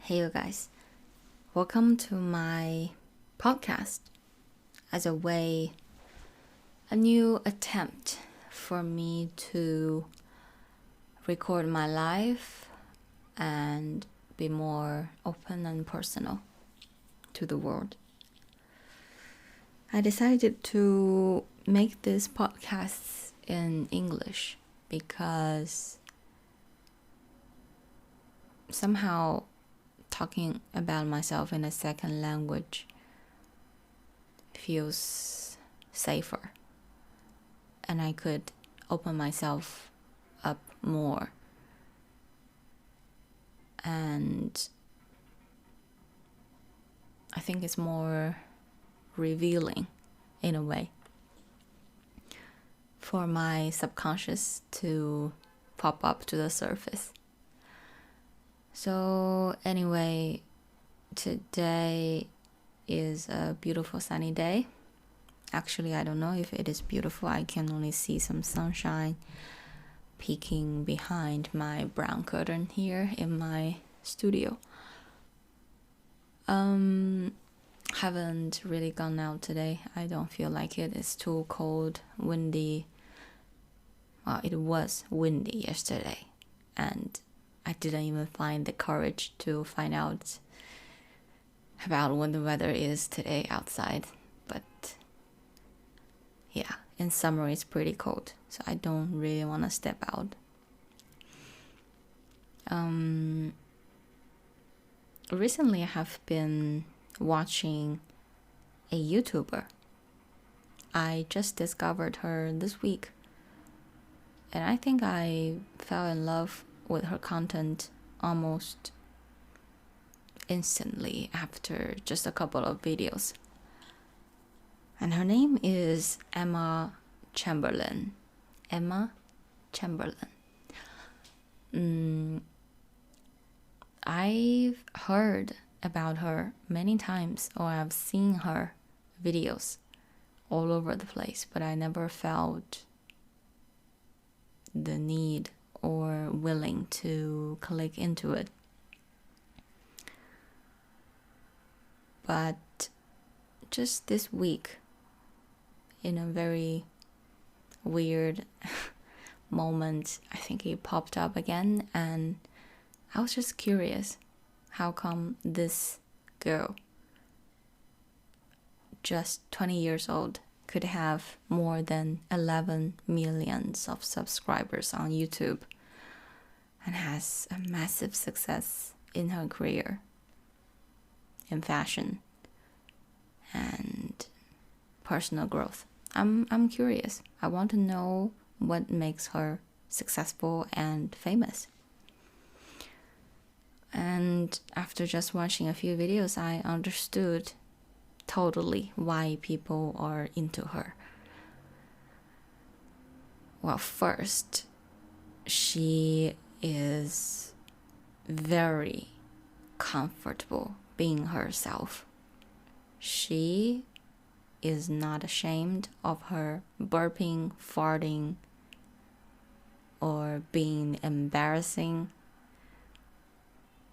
Hey you guys, welcome to my podcast as a new attempt for me to record my life and be more open and personal to the world. I decided to make this podcast in English because somehow talking about myself in a second language feels safer, and I could open myself up more, and I think it's more revealing in a way for my subconscious to pop up to the surface. So anyway, today is a beautiful sunny day. Actually, I don't know if it is beautiful. I can only see some sunshine peeking behind my brown curtain here in my studio. Haven't really gone out today. I don't feel like it. It's too cold, windy. Well, it was windy yesterday, and I didn't even find the courage to find out about what the weather is today outside. But yeah, in summer it's pretty cold, so I don't really want to step out. Recently I have been watching a YouTuber. I just discovered her this week, and I think I fell in love with her content almost instantly after just a couple of videos. And her name is Emma Chamberlain. I've heard about her many times, or I've seen her videos all over the place, but I never felt the need or willing to click into it. But just this week, in a very weird moment, I think it popped up again, and I was just curious, how come this girl, just 20 years old, could have more than 11 million of subscribers on YouTube and has a massive success in her career in fashion and personal growth. I'm curious. I want to know what makes her successful and famous. And after just watching a few videos, I understood totally why people are into her. Well, first, she is very comfortable being herself. She is not ashamed of her burping, farting, or being embarrassing.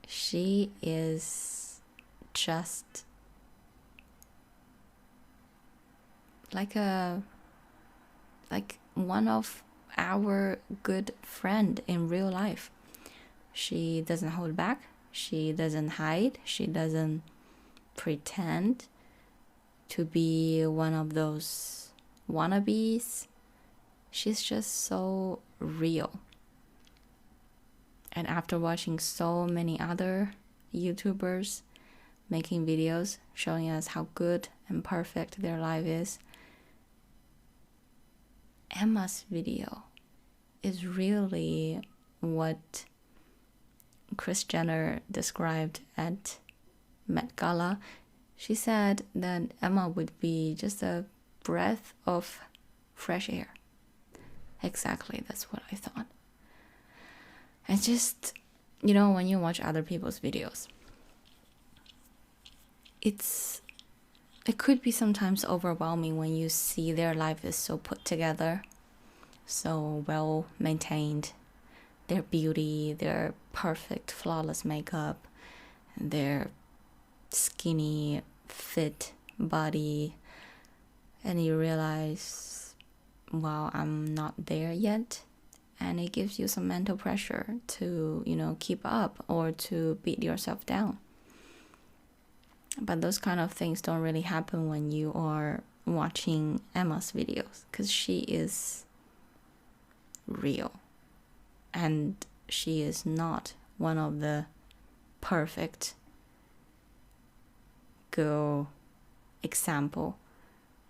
She is just like one of our good friend in real life. She doesn't hold back. She doesn't hide. She doesn't pretend to be one of those wannabes. She's just so real. And after watching so many other YouTubers making videos showing us how good and perfect their life is, Emma's video is really what Kris Jenner described at Met Gala. She said that Emma would be just a breath of fresh air. Exactly, that's what I thought. And just, when you watch other people's videos, it could be sometimes overwhelming when you see their life is so put together, so well maintained, their beauty, their perfect, flawless makeup, their skinny, fit body, and you realize, wow, I'm not there yet. And it gives you some mental pressure to, keep up or to beat yourself down. But those kind of things don't really happen when you are watching Emma's videos, because she is real. And she is not one of the perfect girl example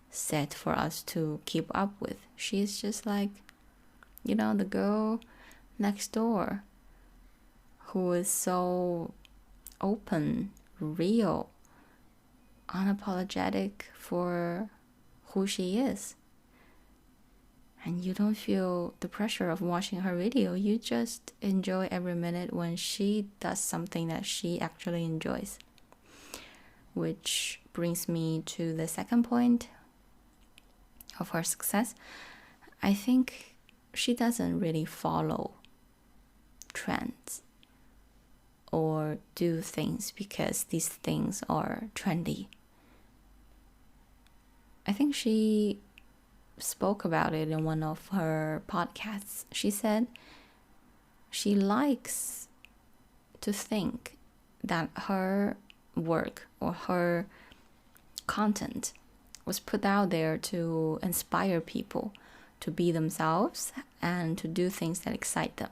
set for us to keep up with. She is just like, the girl next door who is so open, real, unapologetic for who she is. And you don't feel the pressure of watching her video. You just enjoy every minute when she does something that she actually enjoys. Which brings me to the second point of her success. I think she doesn't really follow trends or do things because these things are trendy. I think she spoke about it in one of her podcasts. She said she likes to think that her work or her content was put out there to inspire people to be themselves and to do things that excite them.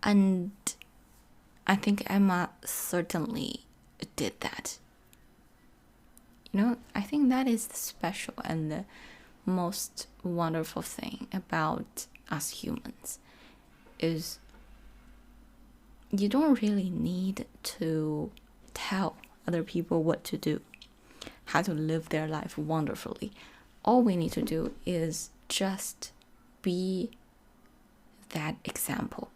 And I think Emma certainly did that. I think that is the special and the most wonderful thing about us humans is you don't really need to tell other people what to do, how to live their life wonderfully. All we need to do is just be that example.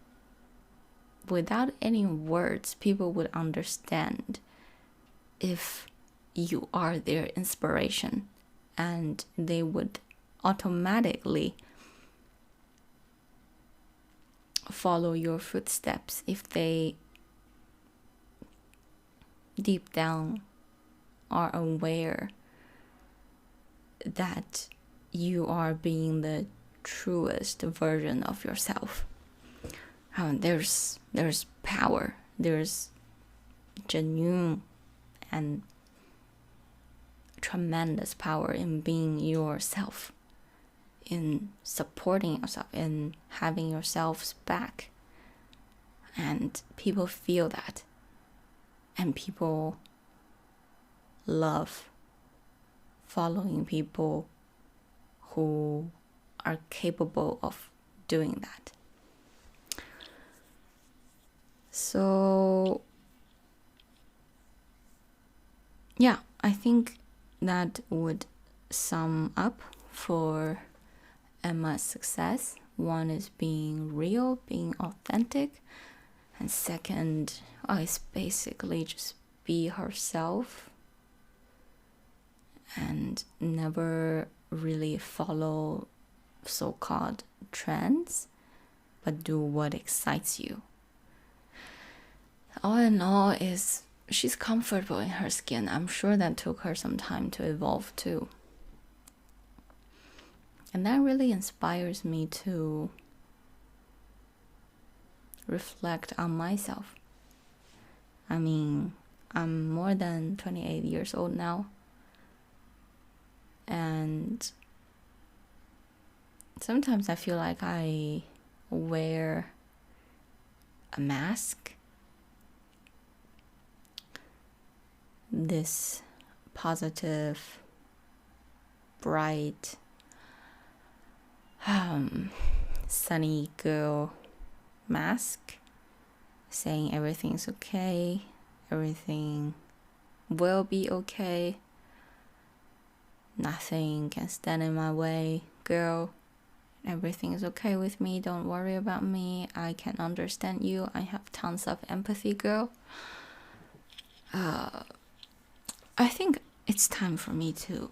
Without any words, people would understand if you are their inspiration, and they would automatically follow your footsteps if they deep down are aware that you are being the truest version of yourself. There's power, there's genuine and tremendous power in being yourself, in supporting yourself, in having yourselves back. And people feel that, and people love following people who are capable of doing that. So yeah, I think that would sum up for Emma's success. One is being real, being authentic, and second is basically just be herself and never really follow so-called trends, but do what excites you. All in all is she's comfortable in her skin. I'm sure that took her some time to evolve too. And that really inspires me to reflect on myself. I mean, I'm more than 28 years old now. And sometimes I feel like I wear a mask. This positive, bright, sunny girl mask, saying everything's okay, everything will be okay, nothing can stand in my way, girl, everything is okay with me, don't worry about me, I can understand you, I have tons of empathy, girl. I think it's time for me to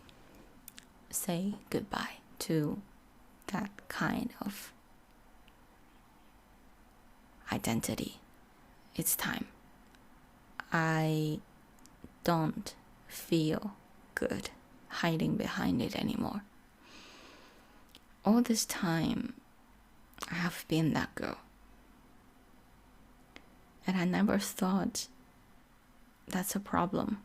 say goodbye to that kind of identity. it's time. I don't feel good hiding behind it anymore. All this time, I have been that girl. And I never thought that's a problem.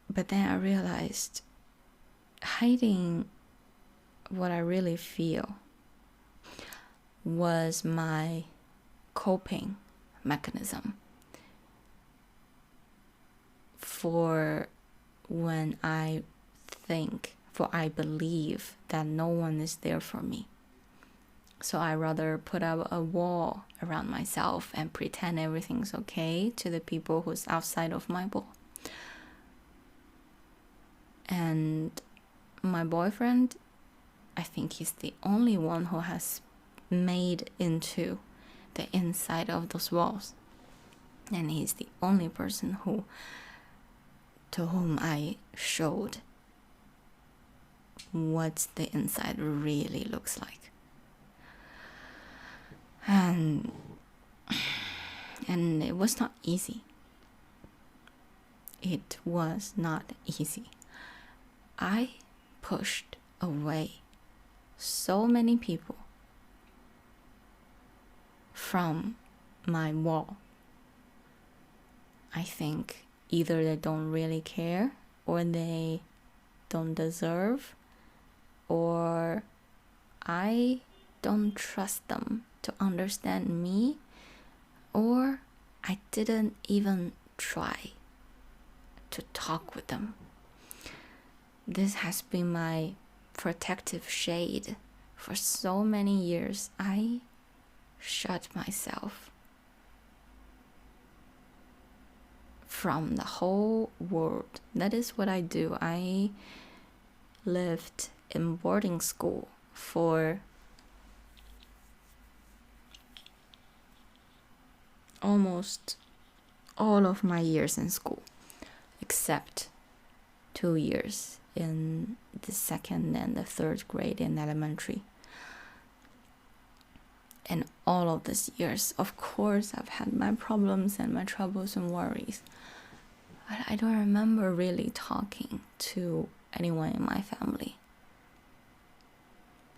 But then I realized hiding what I really feel was my coping mechanism for when I believe that no one is there for me. So I rather put up a wall around myself and pretend everything's okay to the people who's outside of my wall. And my boyfriend, I think he's the only one who has made into the inside of those walls. And he's the only person to whom I showed what the inside really looks like. And it was not easy. It was not easy. I pushed away so many people from my wall. I think either they don't really care, or they don't deserve, or I don't trust them to understand me, or I didn't even try to talk with them. This has been my protective shade for so many years. I shut myself from the whole world. That is what I do. I lived in boarding school for almost all of my years in school, except 2 years in the second and the third grade in elementary. And all of these years, of course, I've had my problems and my troubles and worries. But I don't remember really talking to anyone in my family.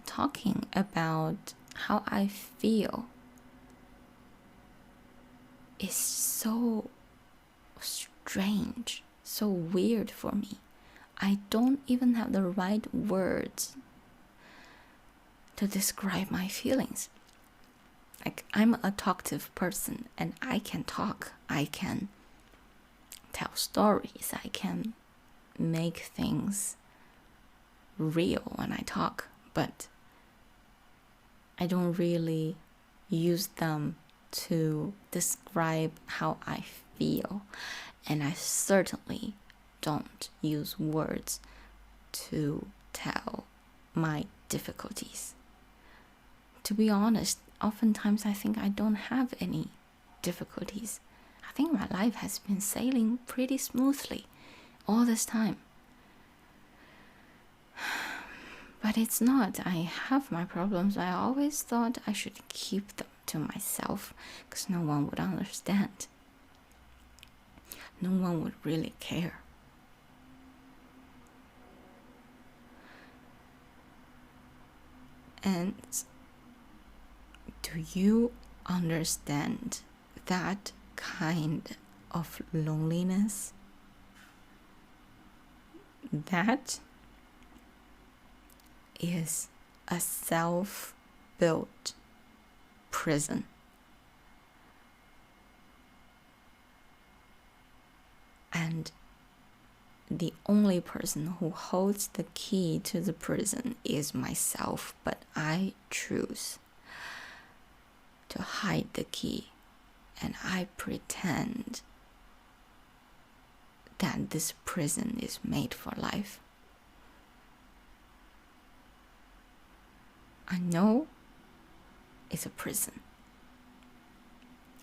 Talking about how I feel is so strange, so weird for me. I don't even have the right words to describe my feelings. Like, I'm a talkative person and I can talk, I can tell stories, I can make things real when I talk, but I don't really use them to describe how I feel, and I certainly don't use words to tell my difficulties. To be honest, oftentimes I think I don't have any difficulties. I think my life has been sailing pretty smoothly all this time. But it's not. I have my problems. I always thought I should keep them to myself because no one would understand. No one would really care. And do you understand that kind of loneliness? That is a self-built prison. And the only person who holds the key to the prison is myself, but I choose to hide the key, and I pretend that this prison is made for life. I know it's a prison.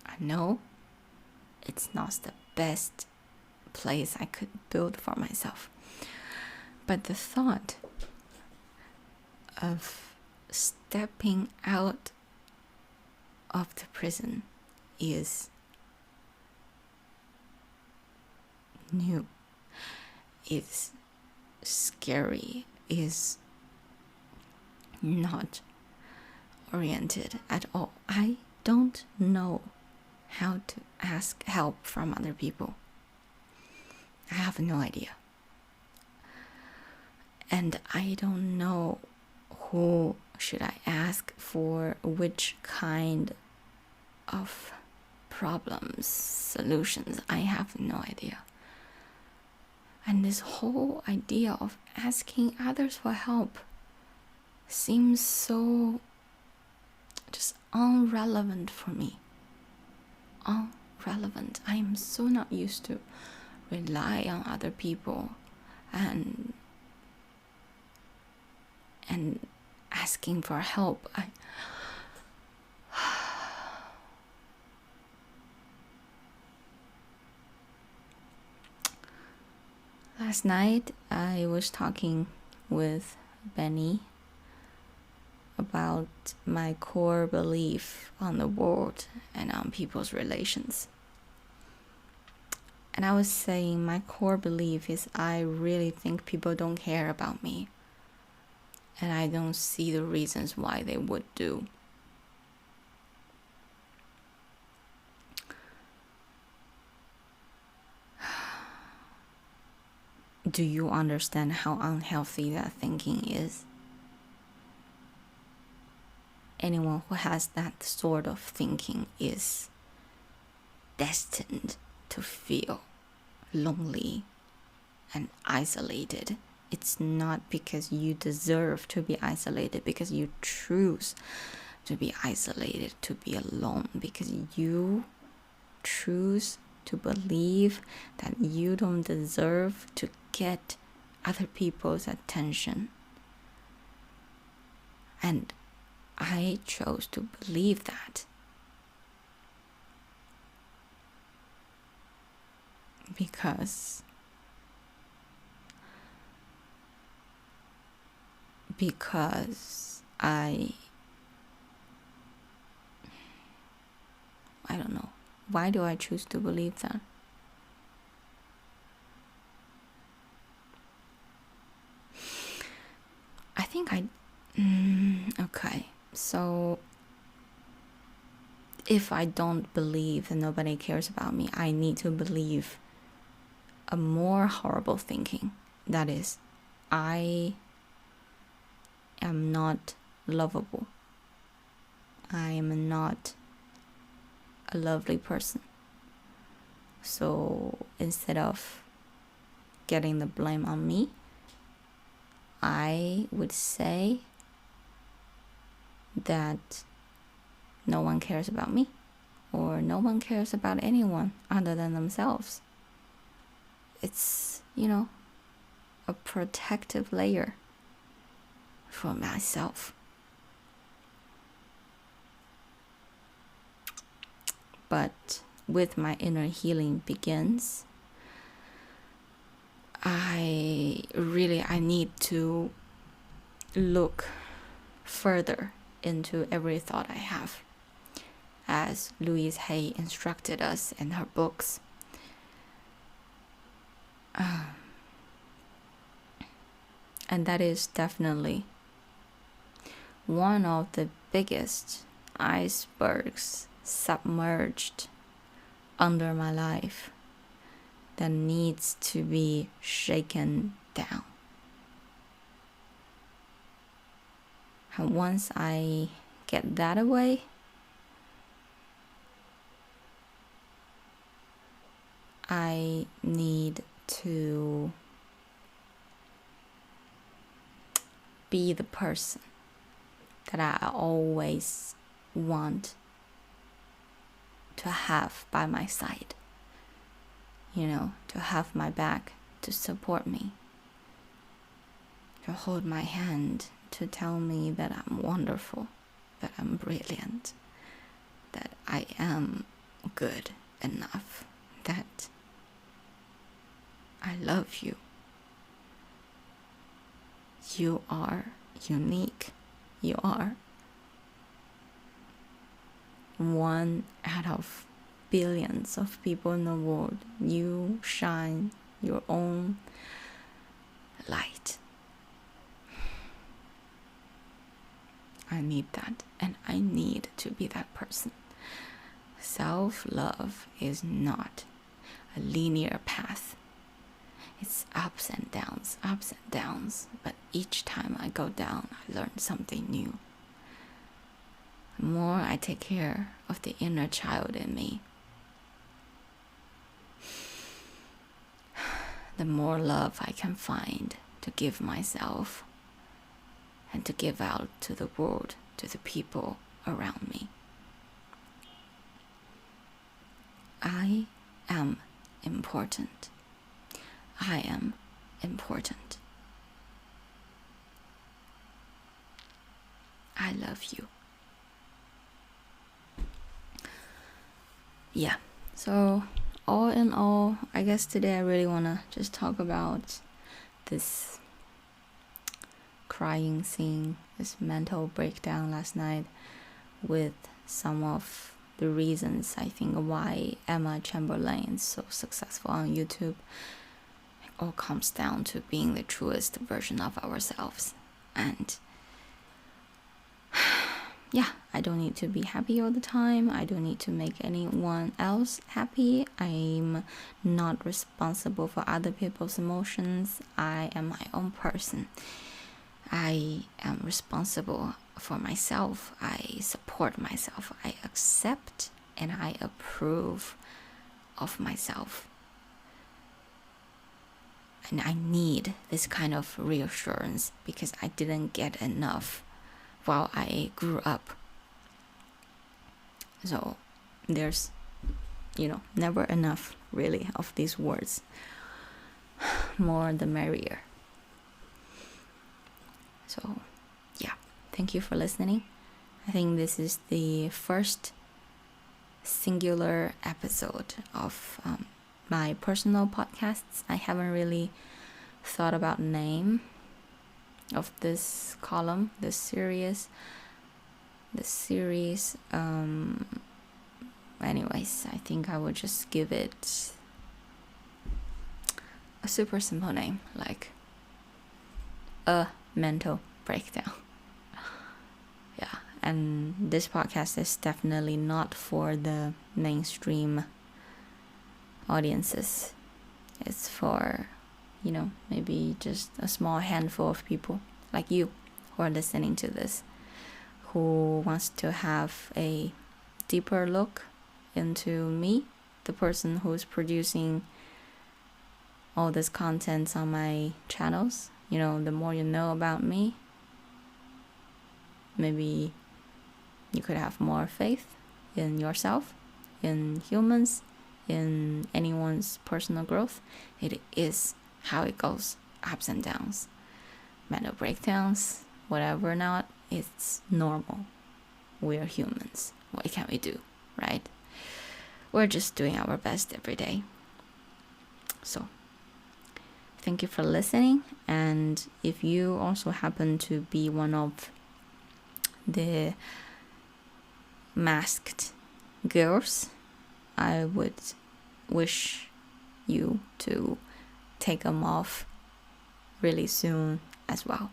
I know it's not the best place I could build for myself. But the thought of stepping out of the prison is new, is scary, is not oriented at all. I don't know how to ask help from other people. I have no idea. And I don't know who should I ask for which kind of problems, solutions. I have no idea. And this whole idea of asking others for help seems so just irrelevant for me. Irrelevant. I am so not used to rely on other people and asking for help. Last night I was talking with Benny about my core belief on the world and on people's relations. And I was saying my core belief is I really think people don't care about me. And I don't see the reasons why they would do. Do you understand how unhealthy that thinking is? Anyone who has that sort of thinking is destined to feel lonely and isolated. It's not because you deserve to be isolated, because you choose to be isolated, to be alone, because you choose to believe that you don't deserve to get other people's attention. And I chose to believe that because I don't know. Why do I choose to believe that? I think okay. So if I don't believe that nobody cares about me, I need to believe a more horrible thinking. That is, I am not lovable. I am not a lovely person. So instead of getting the blame on me, I would say that no one cares about me, or no one cares about anyone other than themselves. It's, a protective layer for myself. But with my inner healing begins, I need to look further into every thought I have, as Louise Hay instructed us in her books. And that is definitely one of the biggest icebergs submerged under my life that needs to be shaken down. And once I get that away, I need to be the person that I always want to have by my side. To have my back, to support me, to hold my hand, to tell me that I'm wonderful, that I'm brilliant, that I am good enough, that I love you. You are unique. You are one out of billions of people in the world. You shine your own light. I need that, and I need to be that person. Self-love is not a linear path. It's ups and downs, but each time I go down, I learn something new. The more I take care of the inner child in me, the more love I can find to give myself and to give out to the world, to the people around me. I am important. I am important. I love you. Yeah, so all in all, I guess today I really want to just talk about this crying scene, this mental breakdown last night, with some of the reasons I think why Emma Chamberlain is so successful on YouTube. It all comes down to being the truest version of ourselves. And yeah, I don't need to be happy all the time. I don't need to make anyone else happy. I'm not responsible for other people's emotions. I am my own person. I am responsible for myself. I support myself. I accept and I approve of myself. And I need this kind of reassurance because I didn't get enough while I grew up. So there's, never enough really of these words. More the merrier. So yeah, thank you for listening. I think this is the first singular episode of my personal podcasts. I haven't really thought about name of this column, this series. Anyways, I think I would just give it a super simple name, like a mental breakdown. Yeah, and this podcast is definitely not for the mainstream audiences. It's for, maybe just a small handful of people like you who are listening to this, who wants to have a deeper look into me, the person who's producing all this content on my channels. The more you know about me, maybe you could have more faith in yourself, in humans, in anyone's personal growth. It is how it goes, ups and downs, mental breakdowns, whatever not, it's normal. We're humans. What can we do, right? We're just doing our best every day. So thank you for listening. And if you also happen to be one of the masked girls, I would wish you to take them off really soon as well,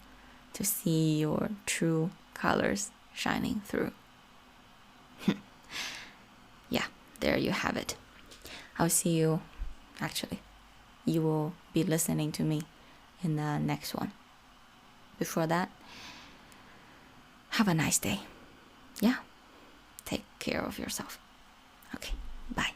to see your true colors shining through. Yeah, there you have it. I'll see you. Actually, you will be listening to me in the next one. Before that, have a nice day. Yeah, take care of yourself. Okay, bye.